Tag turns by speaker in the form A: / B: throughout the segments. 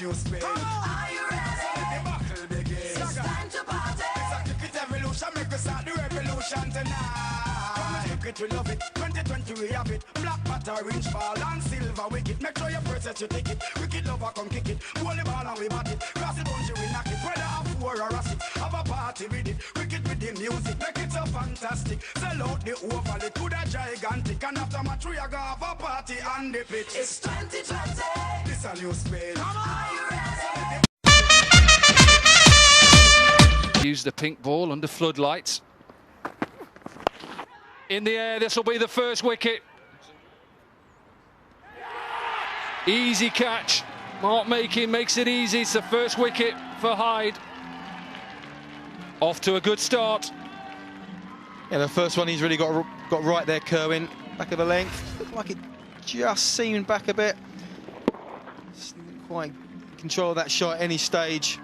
A: a new spin. Are you ready? The battle begins. It's time to party. It's a cricket evolution, make us start the revolution tonight. Come and cricket, we love it. 2020 we have it. Black bat, orange ball and silver wicket. Make sure you purchase your ticket. Wicket lover come kick it. Hold the ball and we bat it. Cross the boundary we knock it. Whether a 4 or a 6, have a party with it. Cricket with the music, make it so fantastic. Sell out the oval, it could a gigantic. And after match we are gonna have a party on the pitch. It's 2020. This a new spin. Come on. Are you ready?
B: Use the pink ball under floodlights. In the air, this will be the first wicket. Easy catch. Mark Makin makes it easy. It's the first wicket for Hyde. Off to a good start.
C: Yeah, the first one he's really got right there, Kerwin. Back of the length. Looked like it just seemed back a bit. Just didn't quite control that shot at any stage.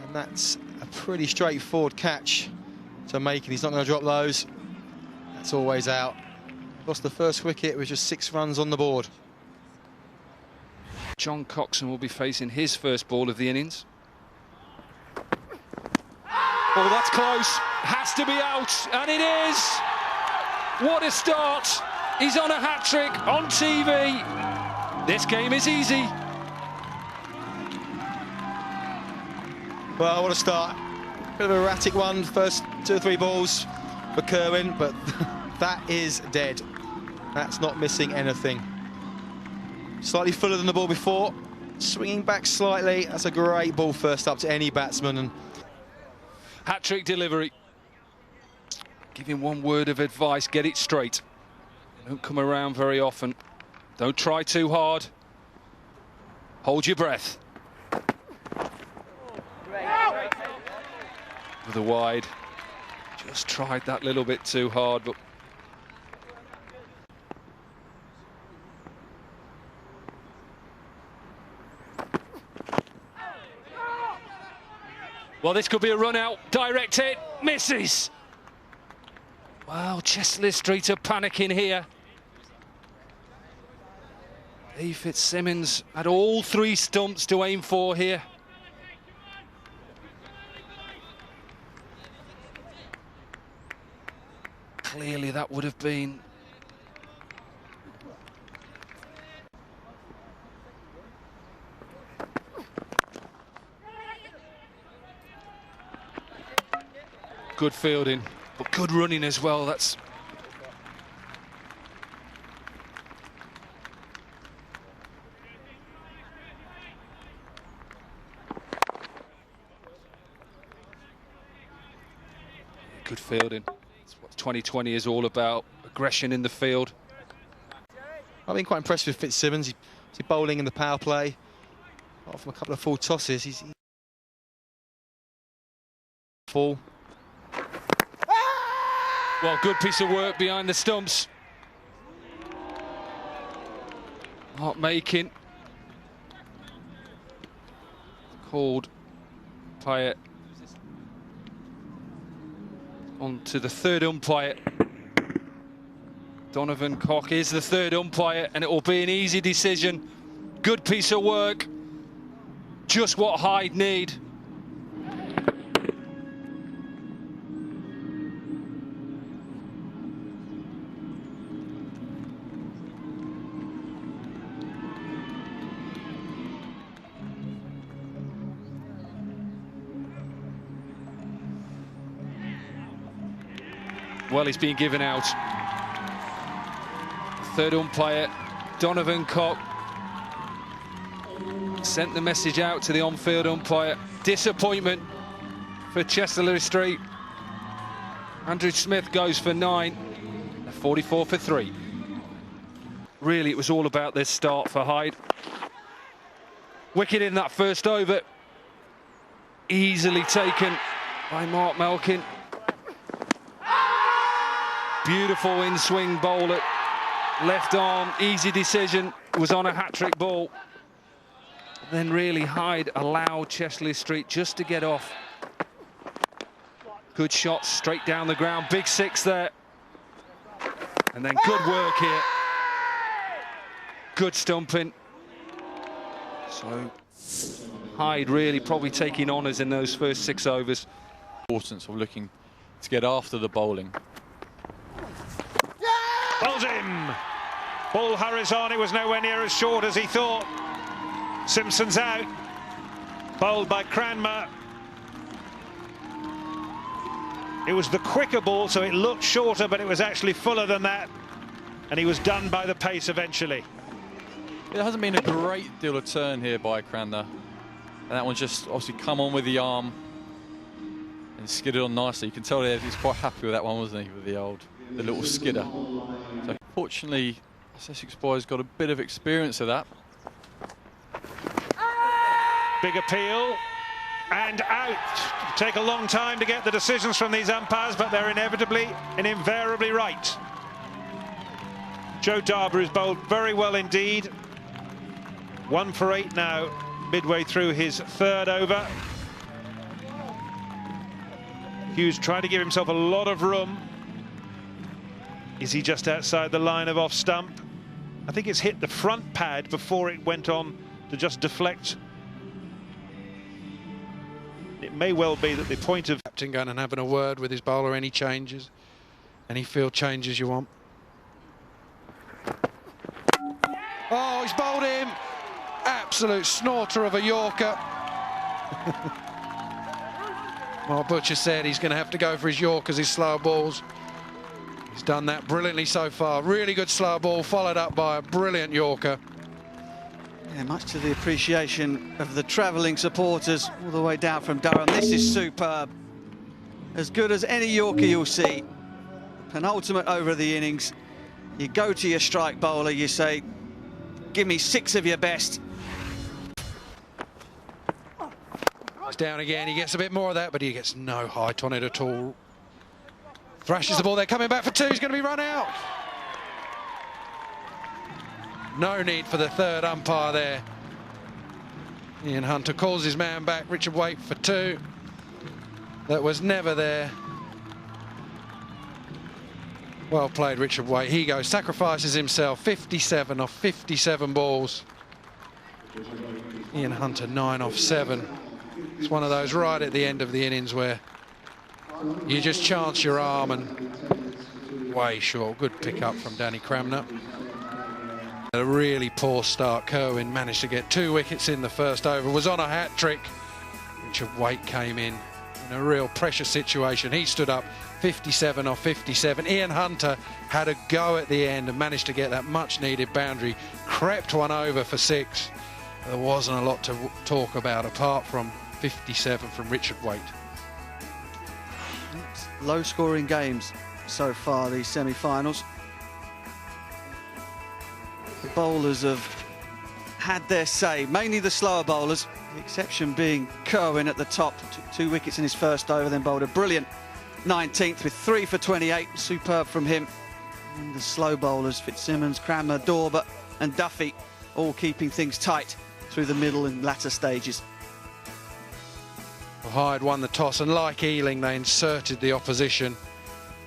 C: And that's a pretty straightforward catch to Makin. He's not going to drop those. That's always out. Lost the first wicket with just 6 runs on the board.
B: John Coxon will be facing his first ball of the innings. Oh, that's close. Has to be out, and it is. What a start. He's on a hat-trick on TV. This game is easy.
C: Well, what a start. Bit of an erratic one, first 2 or 3 balls for Kerwin, but that is dead. That's not missing anything. Slightly fuller than the ball before, swinging back slightly. That's a great ball first up to any batsman. And
B: hat-trick delivery. Give him one word of advice, get it straight. Don't come around very often. Don't try too hard. Hold your breath. With a wide. Just tried that little bit too hard, but well, this could be a run out. Direct hit, misses. Wow, Chesley Street are panicking here. Dave Fitzsimmons had all 3 stumps to aim for here. Clearly that would have been good fielding, but good running as well. That's good fielding. That's what 2020 is all about. Aggression in the field.
C: I've been quite impressed with Fitzsimmons. He's bowling in the power play. Apart from a couple of full tosses, he's full.
B: Well, good piece of work behind the stumps. Mark Makin called umpire on to the 3rd umpire. Donovan Cock is the 3rd umpire, and it will be an easy decision. Good piece of work. Just what Hyde need. Well, he's been given out. 3rd umpire, Donovan Cock, sent the message out to the on-field umpire. Disappointment for Chesley Street. Andrew Smith goes for 9, 44 for 3. Really, it was all about this start for Hyde. Wicket in that first over. Easily taken by Mark Makin. Beautiful in-swing bowl at left arm, easy decision, was on a hat-trick ball. Then really Hyde allowed Chesley Street just to get off. Good shot straight down the ground, big 6 there. And then good work here. Good stumping. So Hyde really probably taking honours in those first 6 overs.
D: Importance of looking to get after the bowling.
E: Bowls him. Ball hurries on. It was nowhere near as short as he thought. Simpson's out. Bowled by Cranmer. It was the quicker ball, so it looked shorter, but it was actually fuller than that. And he was done by the pace eventually.
D: There hasn't been a great deal of turn here by Cranmer. And that one just obviously come on with the arm and skidded on nicely. You can tell there he's quite happy with that one, wasn't he, with the little skidder. So fortunately, Sussex boys got a bit of experience of that.
E: Big appeal and out. Take a long time to get the decisions from these umpires, but they're inevitably and invariably right. Joe Darber has bowled very well indeed. 1 for 8 now, midway through his 3rd over. Hughes trying to give himself a lot of room. Is he just outside the line of off stump? I think it's hit the front pad before it went on to just deflect. It may well be that the point of
F: captain going and having a word with his bowler, any changes, any field changes you want. Oh, he's bowled him. Absolute snorter of a Yorker. Mark Butcher said he's going to have to go for his Yorkers, his slow balls. He's done that brilliantly so far. Really good slow ball, followed up by a brilliant Yorker.
G: Yeah, much to the appreciation of the travelling supporters all the way down from Durham. This is superb. As good as any Yorker you'll see. Penultimate over the innings. You go to your strike bowler, you say, give me 6 of your best.
F: He's down again, he gets a bit more of that, but he gets no height on it at all. Thrashes the ball, they're coming back for 2, he's going to be run out. No need for the 3rd umpire there. Ian Hunter calls his man back, Richard Waite for 2. That was never there. Well played, Richard Waite. He goes, sacrifices himself, 57 off 57 balls. Ian Hunter 9 off 7. It's one of those right at the end of the innings where you just chance your arm and way short. Good pick up from Danny Cranmer. A really poor start. Kerwin managed to get 2 wickets in the first over, was on a hat-trick. Richard Waite came in a real pressure situation. He stood up, 57 off 57. Ian Hunter had a go at the end and managed to get that much-needed boundary. Crept one over for 6. There wasn't a lot to talk about apart from 57 from Richard Waite.
G: Low-scoring games so far, these semi-finals. The bowlers have had their say, mainly the slower bowlers, the exception being Kerwin at the top. Took 2 wickets in his first over, then bowled a brilliant 19th with 3 for 28. Superb from him. And the slow bowlers, Fitzsimmons, Cranmer, Dorber and Duffy, all keeping things tight through the middle and latter stages.
F: Hyde won the toss, and like Ealing, they inserted the opposition.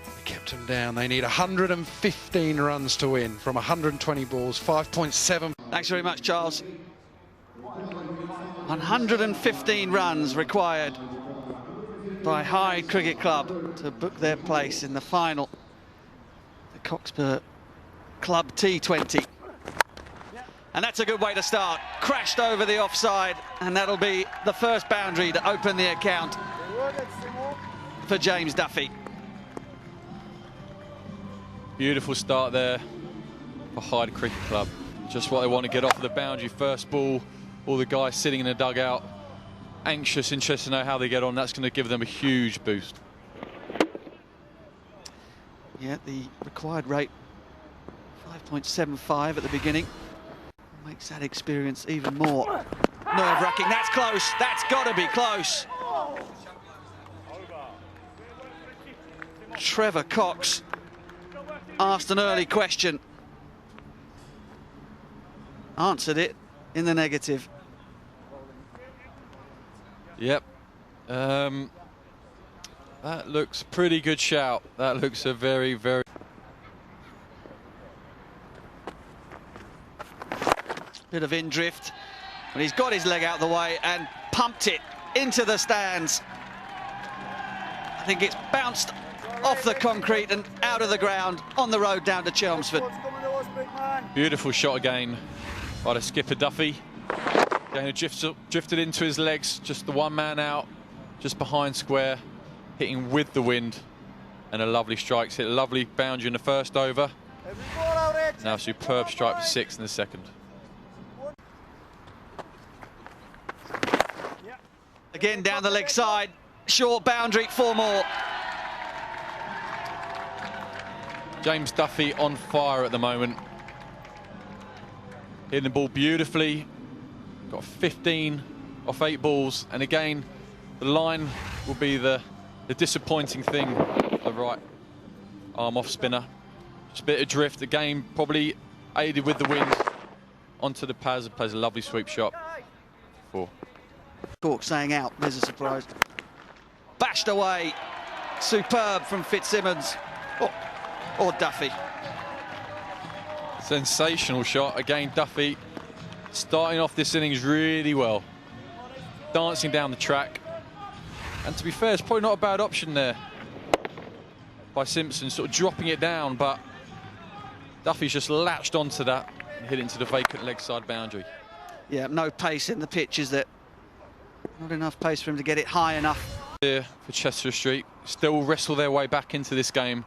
F: They kept them down. They need 115 runs to win from 120 balls, 5.7.
G: Thanks very much, Charles. 115 runs required by Hyde Cricket Club to book their place in the final. The Cockspur Club T20. And that's a good way to start. Crashed over the offside, and that'll be the first boundary to open the account for James Duffy.
D: Beautiful start there for Hyde Cricket Club. Just what they want to get off of the boundary. First ball, all the guys sitting in the dugout, anxious, interested to know how they get on. That's going to give them a huge boost.
G: Yeah, the required rate, 5.75 at the beginning. Makes that experience even more nerve-wracking. That's close. That's got to be close. Trevor Cox asked an early question. Answered it in the negative.
D: Yep. That looks a pretty good shout. That looks a very, very...
G: Bit of in drift But he's got his leg out the way and pumped it into the stands. I think it's bounced off the concrete and out of the ground on the road down to Chelmsford.
D: Beautiful shot again by the skipper Duffy. Again, drifted into his legs, just the one man out, just behind square, hitting with the wind, and a lovely strike. Hit a lovely boundary in the first over. Now a superb strike for 6 in the second.
G: Again down the leg side, short boundary, 4 more.
D: James Duffy on fire at the moment. Hitting the ball beautifully. Got 15 off 8 balls. And again, the line will be the disappointing thing. The right arm off spinner. Just a bit of drift. Again, probably aided with the wind. Onto the pads and plays a lovely sweep shot. 4.
G: Cork saying out, there's a surprise. Bashed away. Superb from Fitzsimmons. Or Duffy.
D: Sensational shot. Again, Duffy starting off this innings really well. Dancing down the track. And to be fair, it's probably not a bad option there by Simpson, sort of dropping it down, but Duffy's just latched onto that and hit into the vacant leg side boundary.
G: Yeah, no pace in the pitch, is there? Not enough pace for him to get it high enough.
D: Here for Chester Street, still wrestle their way back into this game.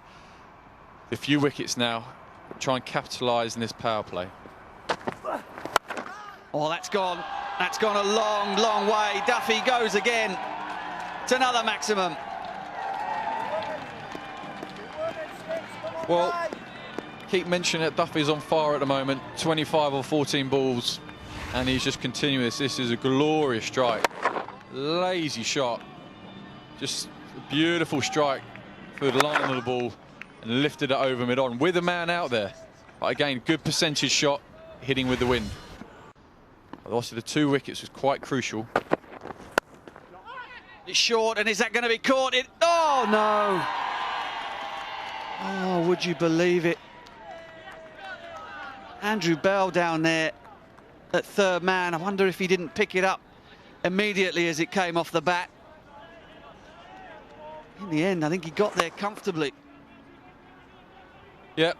D: A few wickets now, try and capitalise in this power play.
G: Oh, that's gone. That's gone a long, long way. Duffy goes again. It's another maximum.
D: Well, keep mentioning that Duffy's on fire at the moment. 25 or 14 balls, and he's just continuing this. This is a glorious strike. Lazy shot. Just a beautiful strike through the line of the ball and lifted it over mid-on with a man out there. But again, good percentage shot, hitting with the wind. Also, the 2 wickets was quite crucial.
G: It's short, and is that going to be caught? Oh, no. Oh, would you believe it? Andrew Bell down there at third man. I wonder if he didn't pick it up immediately as it came off the bat. In the end, I think he got there comfortably.
D: Yep.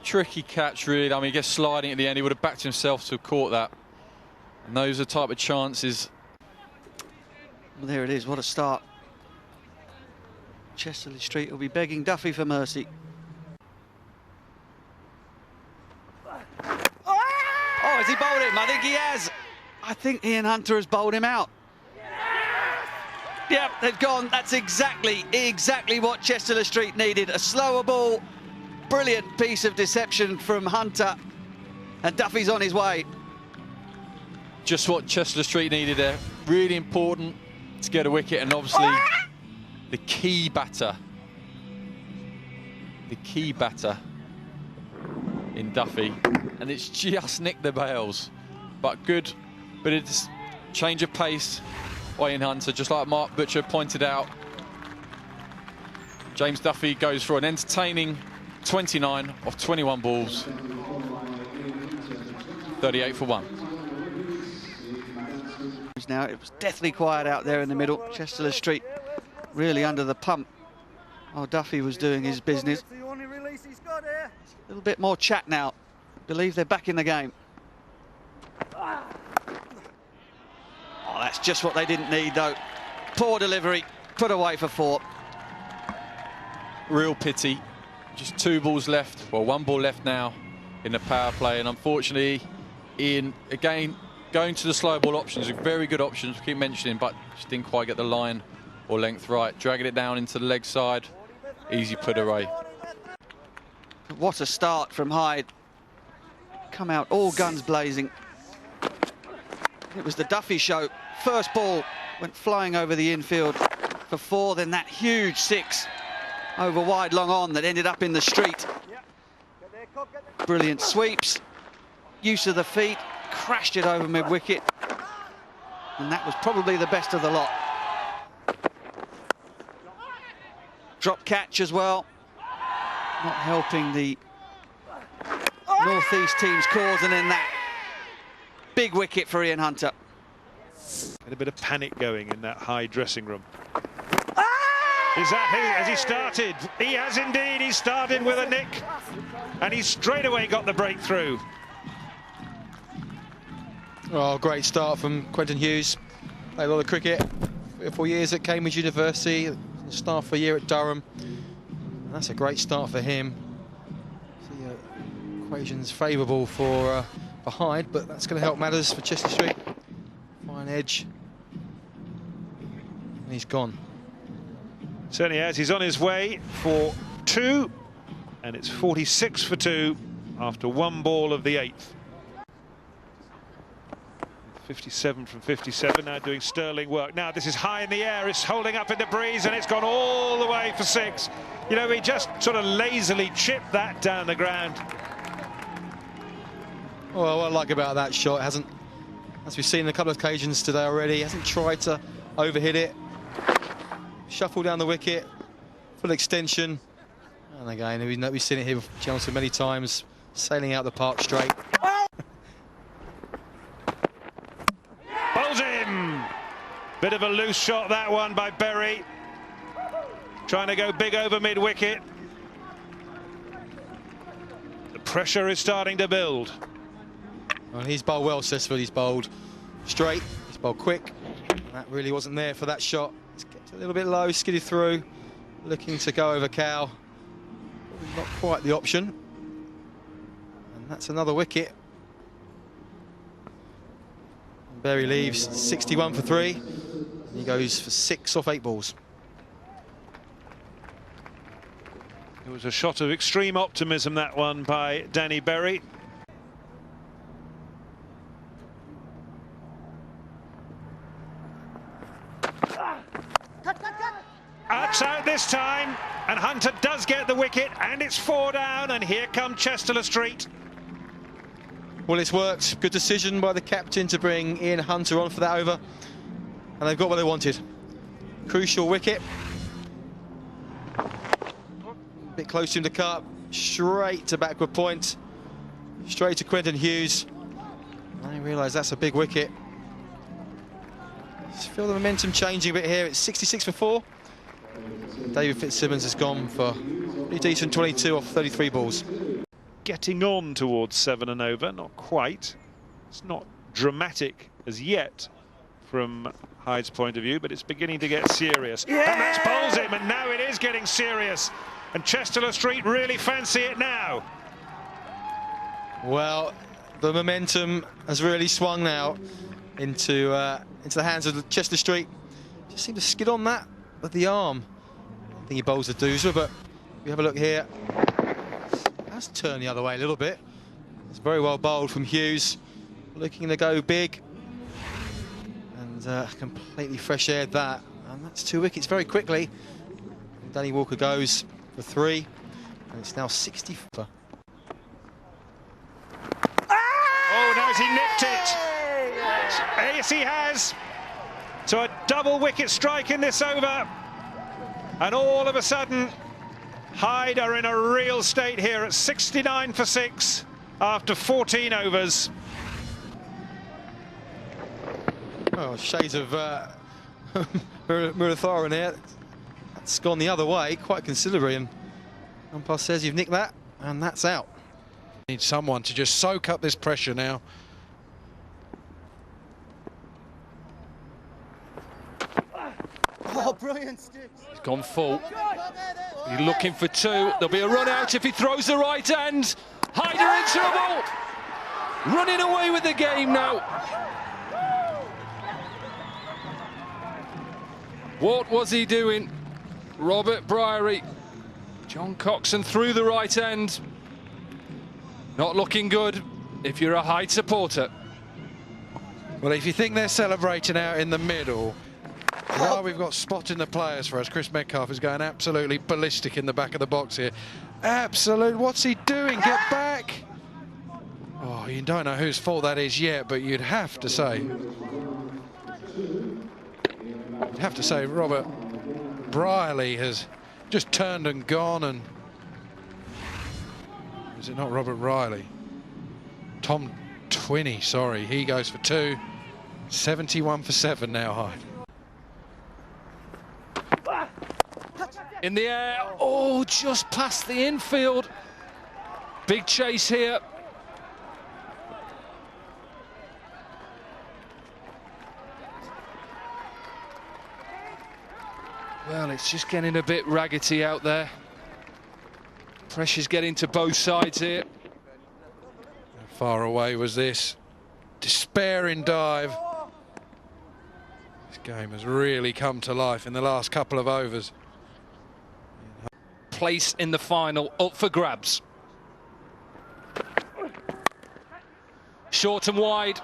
D: Tricky catch, really. I mean, he gets sliding at the end. He would have backed himself to have caught that. And those are the type of chances.
G: Well, there it is. What a start. Chesterley Street will be begging Duffy for mercy. Oh, has he bowled him? I think he has. I think Ian Hunter has bowled him out. Yep, they've gone. That's exactly what Chesterley Street needed. A slower ball. Brilliant piece of deception from Hunter. And Duffy's on his way.
D: Just what Chester Street needed there. Really important to get a wicket, and obviously the key batter in Duffy, and it's just nicked the bails. But good, but it's change of pace by Ian Hunter, just like Mark Butcher pointed out. James Duffy goes for an entertaining 29 off 21 balls, 38 for 1.
G: Now it was deathly quiet out there in the middle. Chesterley Street really under the pump while Duffy was doing his business. A little bit more chat now. I believe they're back in the game. Oh, that's just what they didn't need, though. Poor delivery, put away for 4.
D: Real pity. Just 2 balls left, well, 1 ball left now in the power play, and unfortunately Ian again going to the slow ball options, very good options, we keep mentioning, but just didn't quite get the line or length right. Dragging it down into the leg side, easy put away.
G: What a start from Hyde. Come out all guns blazing. It was the Duffy show. First ball went flying over the infield for 4, then that huge 6 over wide long on that ended up in the street. Brilliant sweeps, use of the feet, crashed it over mid-wicket, and that was probably the best of the lot. Drop catch as well, not helping the North East team's cause, and then that big wicket for Ian Hunter.
E: And a bit of panic going in that Hyde dressing room. Has he started? He has indeed. He started with a nick, and he straight away got the breakthrough.
C: Oh, great start from Quentin Hughes. Played a lot of cricket, 3 or 4 years at Cambridge University, staff for a year at Durham. And that's a great start for him. The equation's favourable for Hyde, but that's going to help matters for Chester Street. Fine edge. And he's gone.
E: Certainly has. He's on his way for 2, and it's 46 for 2 after 1 ball of the 8th. 57 from 57, now doing sterling work. Now this is high in the air, it's holding up in the breeze, and it's gone all the way for 6. You know, he just sort of lazily chipped that down the ground.
C: Well, what I like about that shot, hasn't, as we've seen on a couple of occasions today already, hasn't tried to overhit it. Shuffle down the wicket, full extension, and again we've seen it here with Chelmsford many times, sailing out the park straight.
E: Bowls him! Bit of a loose shot that one by Berry, trying to go big over mid-wicket. The pressure is starting to build.
C: Well, he's bowled well, Cessford. He's bowled straight, he's bowled quick, and that really wasn't there for that shot. A little bit low, skidded through, looking to go over Cow. Not quite the option. And that's another wicket. And Berry leaves 61 for 3. And he goes for 6 off 8 balls.
E: It was a shot of extreme optimism, that one by Danny Berry. That's out this time, and Hunter does get the wicket, and it's 4 down, and here come Chester Street.
C: Well, it's worked. Good decision by the captain to bring Ian Hunter on for that over, and they've got what they wanted. Crucial wicket. A bit close to him to cut, straight to backward point, straight to Quentin Hughes. I realise that's a big wicket. Just feel the momentum changing a bit here. It's 66 for 4. David Fitzsimmons has gone for pretty decent 22 off 33 balls.
E: Getting on towards 7 and over, not quite. It's not dramatic as yet from Hyde's point of view, but it's beginning to get serious. Yeah! And that's bowls him, and now it is getting serious. And Chester Street really fancy it now.
C: Well, the momentum has really swung now into the hands of Chester Street. Just seemed to skid on that with the arm. I think he bowls a doozer, but if you have a look here, that's turned the other way a little bit. It's very well bowled from Hughes, looking to go big, and completely fresh aired that, and that's 2 wickets very quickly. And Danny Walker goes for 3, and it's now 60.
E: Oh, now has he nipped it? Yes, he has. So a double wicket strike in this over. And all of a sudden, Hyde are in a real state here at 69 for 6 after 14 overs.
C: Oh, shades of Muratharan here. That's gone the other way quite considerably, and umpire says you've nicked that, and that's out.
F: Need someone to just soak up this pressure now.
A: Oh, brilliant sticks.
B: He's gone full. He's looking for 2. There'll be a run out if he throws the right hand. Hyde are in trouble. Running away with the game now. What was he doing? Robert Briery. John Coxon through the right hand. Not looking good if you're a Hyde supporter.
F: Well, if you think they're celebrating out in the middle, well, we've got spotting the players for us. Chris Metcalf is going absolutely ballistic in the back of the box here. Absolute. What's he doing? Get back. Oh, you don't know whose fault that is yet, but you'd have to say Robert Brierly has just turned and gone. And is it not Robert Riley? Tom Twinney, sorry. He goes for 2. 71 for 7 now, Hyde.
B: In the air, oh, just past the infield. Big chase here. Well, it's just getting a bit raggedy out there. Pressure's getting to both sides here.
F: How far away was this? Despairing dive. This game has really come to life in the last couple of overs.
B: Place in the final up for grabs. Short and wide.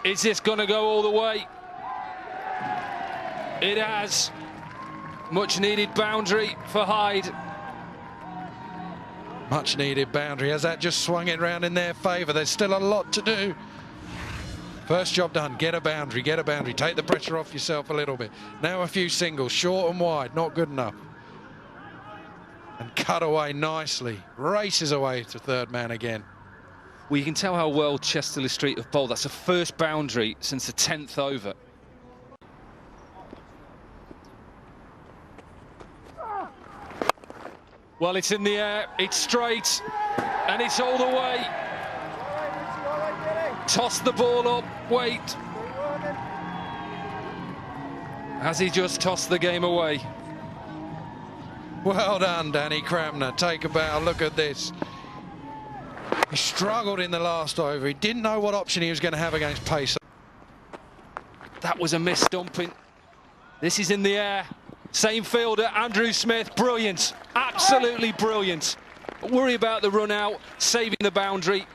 B: Is this going to go all the way? It has. Much needed boundary for Hyde.
F: Much needed boundary. Has that just swung it round in their favour? There's still a lot to do. First job done. Get a boundary, get a boundary. Take the pressure off yourself a little bit. Now a few singles, short and wide, not good enough. And cut away nicely. Races away to third man again.
B: Well, you can tell how well Chesterley Street have bowled. That's the first boundary since the 10th over. Well, it's in the air, it's straight, and it's all the way. Toss the ball up, wait. Has he just tossed the game away?
F: Well done, Danny Cramner. Take a bow, look at this. He struggled in the last over. He didn't know what option he was going to have against pace.
B: That was a miss stumping. This is in the air. Same fielder, Andrew Smith, brilliant, absolutely brilliant. Worry about the run out, saving the boundary.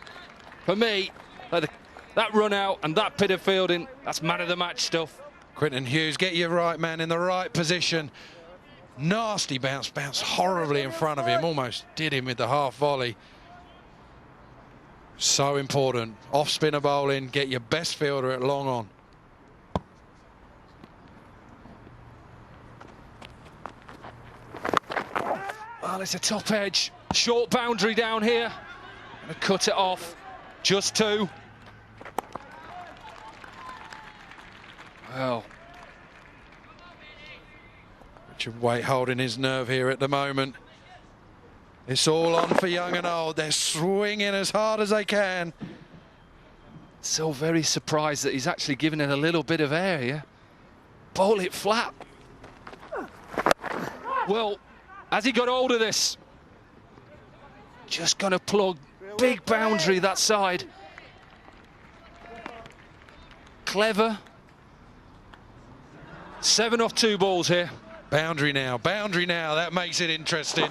B: For me, that run out and that bit of fielding, that's man of the match stuff.
F: Quinton Hughes, get your right man in the right position. Nasty bounce, bounced horribly in front of him, almost did him with the half volley. So important, off spinner bowling, get your best fielder at long on.
B: Well, it's a top edge, short boundary down here. Gonna cut it off, just 2. Well.
F: Richard Waite holding his nerve here at the moment. It's all on for young and old. They're swinging as hard as they can.
B: So very surprised that he's actually given it a little bit of air here. Bowl it flat. Well, has he got hold of this? Just gonna plug. Big boundary that side. Clever. 7 off 2 balls here.
F: Boundary now, that makes it interesting.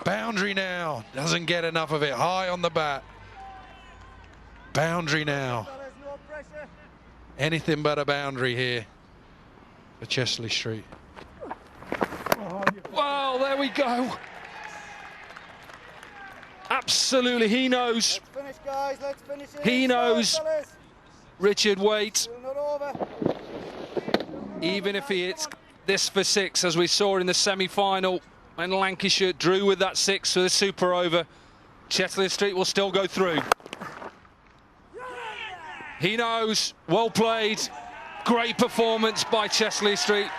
F: Boundary now, doesn't get enough of it, high on the bat. Boundary now. Anything but a boundary here for Chesterley Street.
B: Well, there we go. Absolutely, he knows.
A: Let's finish, guys. Let's finish it.
B: He knows.
A: Fellas.
B: Richard Waite,
A: Still not over.
B: even if he hits this for 6, as we saw in the semi-final, when Lancashire drew with that 6 for the super over, Chesterley Street will still go through. He knows. Well played. Great performance by Chesterley Street.